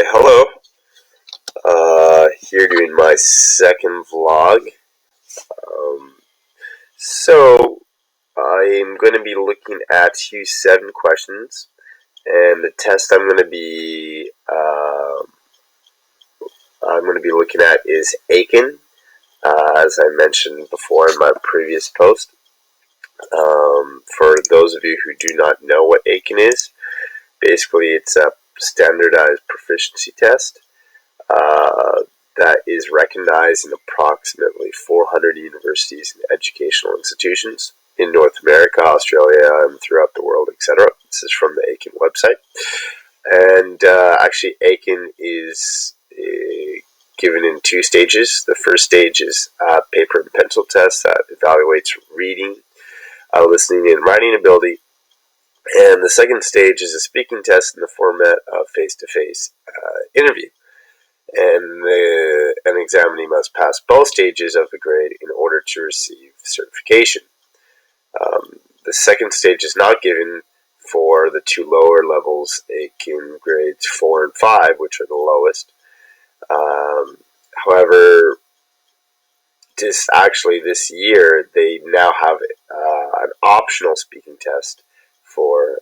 Hello. Here doing my second vlog. So I'm going to be looking at Hughes 7 questions, and the test I'm going to be looking at is Eiken, as I mentioned before in my previous post. For those of you who do not know what Eiken is, basically it's a standardized proficiency test that is recognized in approximately 400 universities and educational institutions in North America, Australia, and throughout the world, etc. This is from the Eiken website. And actually, Eiken is given in two stages. The first stage is a paper and pencil test that evaluates reading, listening, and writing ability. And the second stage is a speaking test in the format of face-to-face interview. And an examinee must pass both stages of the grade in order to receive certification. The second stage is not given for the two lower levels, Eiken grades 4 and 5, which are the lowest. However, this year, they now have an optional speaking test for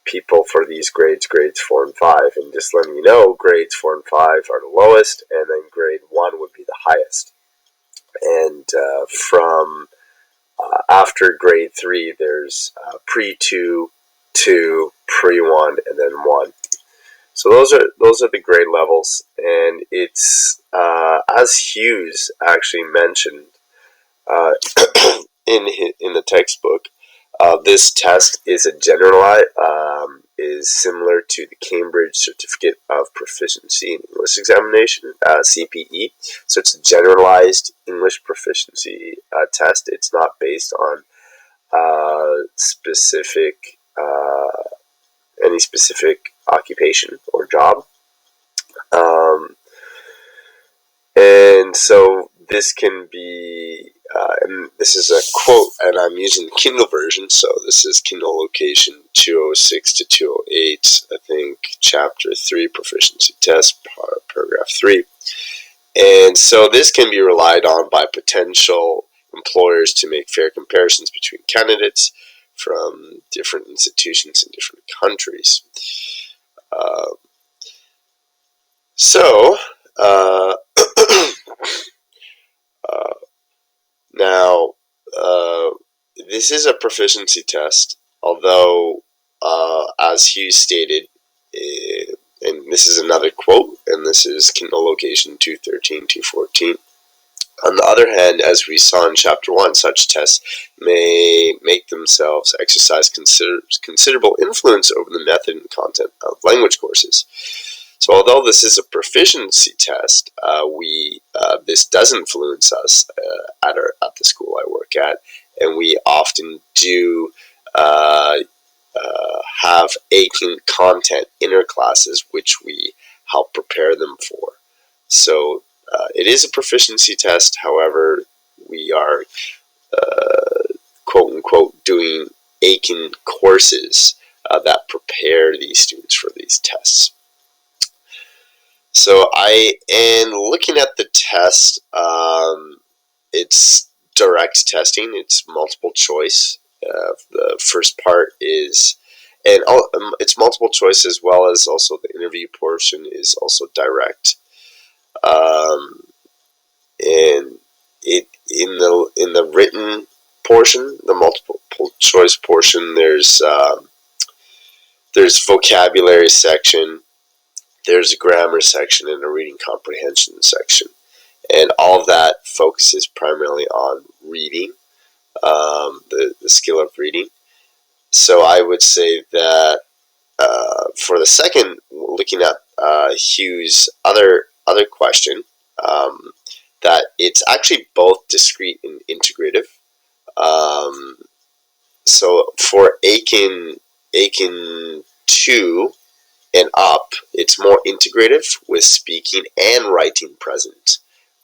people for these grades 4 and 5. And just letting you know, grades 4 and 5 are the lowest, and then grade 1 would be the highest. And from after grade 3, there's pre-2, 2, pre-1, and then 1. So those are the grade levels, and it's as Hughes actually mentioned in the textbook. This test is is similar to the Cambridge Certificate of Proficiency in English Examination, CPE. So it's a generalized English proficiency test. It's not based on any specific occupation or job. And so this can be, and this is a quote, and I'm using the Kindle version, so this is Kindle location 206 to 208, I think, chapter 3, proficiency test, paragraph 3. And so this can be relied on by potential employers to make fair comparisons between candidates from different institutions in different countries. Now, this is a proficiency test, although, as Hughes stated, and this is another quote, and this is Kindle location 213, 214. On the other hand, as we saw in Chapter 1, such tests may make themselves exercise considerable influence over the method and content of language courses. So although this is a proficiency test, this does influence us at the school I work at, and we often do have Eiken content in our classes, which we help prepare them for. So it is a proficiency test. However, we are quote unquote doing Eiken courses that prepare these students for these tests. So looking at the test, it's direct testing. It's multiple choice. The first part is, and it's multiple choice as well as also the interview portion is also direct. And in the written portion, the multiple choice portion, there's vocabulary section. There's a grammar section and a reading comprehension section. And all of that focuses primarily on reading, the skill of reading. So I would say that for the second, looking at Hughes' other question, that it's actually both discrete and integrative. So for Eiken 2 and up, it's more integrative with speaking and writing present.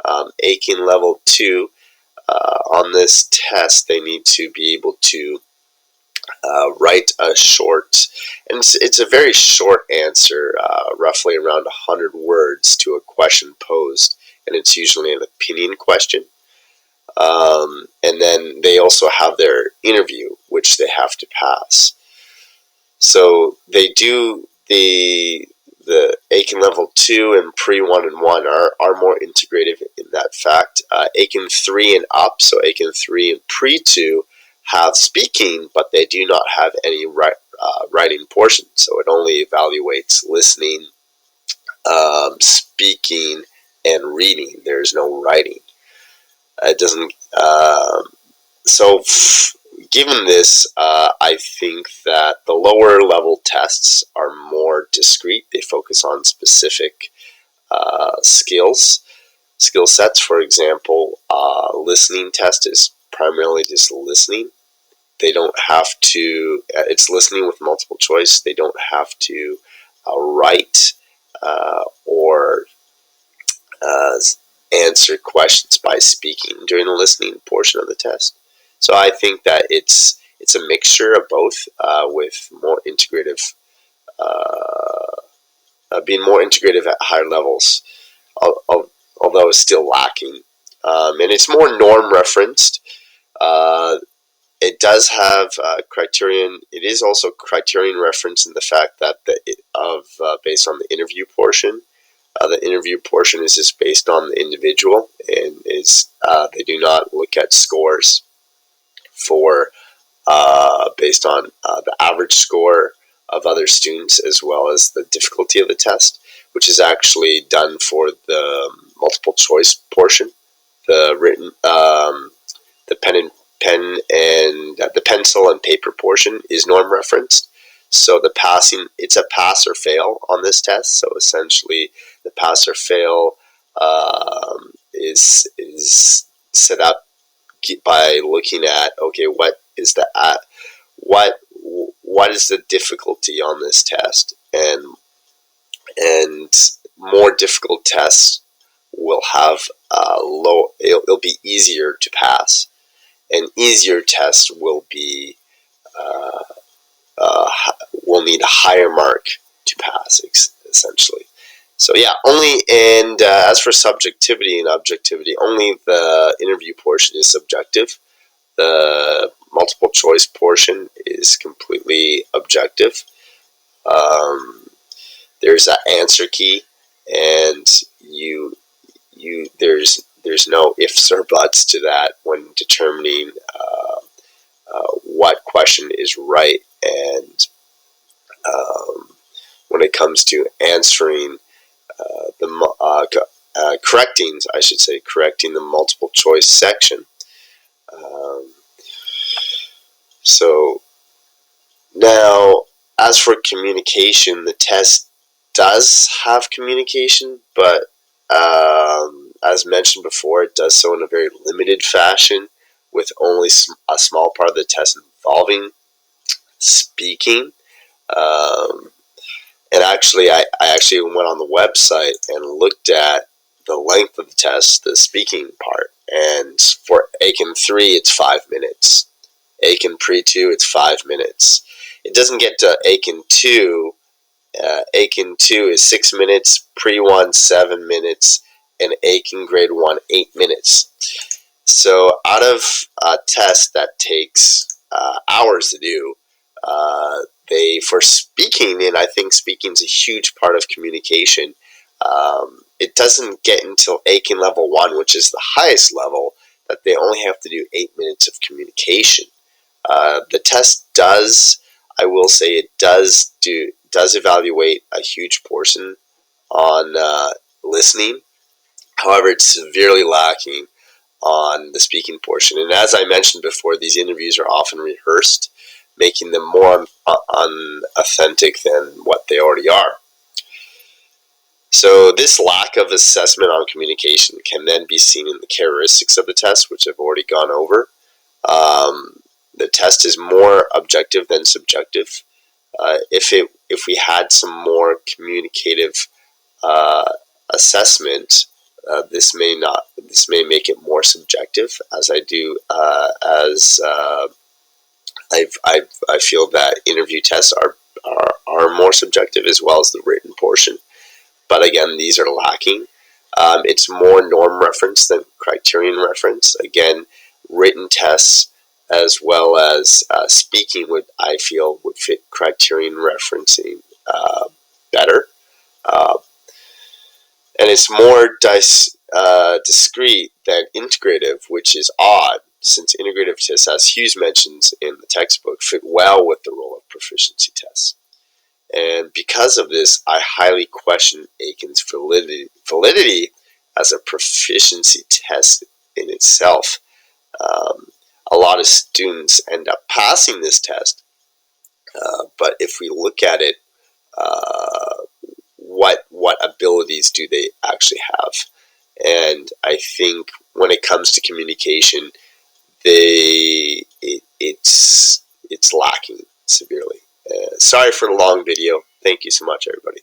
Eiken level 2, on this test, they need to be able to Write a short, and it's a very short answer, roughly around 100 words to a question posed, and it's usually an opinion question. And then they also have their interview, which they have to pass. So they do the Eiken level 2 and pre 1 and 1 are more integrative in that fact. Eiken 3 and up, so Eiken 3 and pre 2 have speaking, but they do not have any writing portion. So it only evaluates listening, speaking, and reading. There's no writing. It doesn't. So given this, I think that the lower level tests are more discrete. They focus on specific skill sets. For example, listening test is primarily just listening. They don't have to. It's listening with multiple choice. They don't have to write or answer questions by speaking during the listening portion of the test. So I think that it's a mixture of both, with more integrative, being more integrative at higher levels, although it's still lacking. And it's more norm referenced. It does have criterion. It is also criterion reference in the fact that based on the interview portion. The interview portion is just based on the individual, and they do not look at scores for based on the average score of other students as well as the difficulty of the test, which is actually done for the multiple choice portion. The written, the the pencil and paper portion is norm referenced. So the passing, it's a pass or fail on this test. So essentially, the pass or fail is set up by looking at, okay, what is what is the difficulty on this test, and more difficult tests will have low. It'll be easier to pass, and easier tests will be will need a higher mark to pass, essentially. So yeah, as for subjectivity and objectivity, only the interview portion is subjective. The multiple choice portion is completely objective. There's an answer key, and there's no ifs or buts to that when determining what question is right, and when it comes to answering correcting the multiple choice section. So now, as for communication, the test does have communication, but as mentioned before, it does so in a very limited fashion, with only a small part of the test involving speaking. And actually, I actually went on the website and looked at the length of the test, the speaking part. And for Eiken 3, it's 5 minutes. Eiken Pre-2, it's 5 minutes. It doesn't get to Eiken 2. Eiken 2 is 6 minutes, Pre-1, 7 minutes, and Eiken Grade 1, 8 minutes. So out of a test that takes hours to do, for speaking, and I think speaking is a huge part of communication, it doesn't get until Eiken level 1, which is the highest level, that they only have to do 8 minutes of communication. The test does, I will say, it does evaluate a huge portion on listening. However, it's severely lacking on the speaking portion. And as I mentioned before, these interviews are often rehearsed, making them more unauthentic than what they already are. So this lack of assessment on communication can then be seen in the characteristics of the test, which I've already gone over. The test is more objective than subjective. If we had some more communicative assessment, this may make it more subjective, as I feel that interview tests are more subjective, as well as the written portion. But again, these are lacking. It's more norm reference than criterion reference. Again, written tests as well as speaking I feel would fit criterion referencing better. Uh, and it's more discrete than integrative, which is odd, since integrative tests, as Hughes mentions in the textbook, fit well with the role of proficiency tests. And because of this, I highly question Eiken's validity as a proficiency test in itself. A lot of students end up passing this test, but if we look at it, what abilities do they actually have? And I think when it comes to communication, it's lacking severely. Sorry for the long video. Thank you so much, everybody.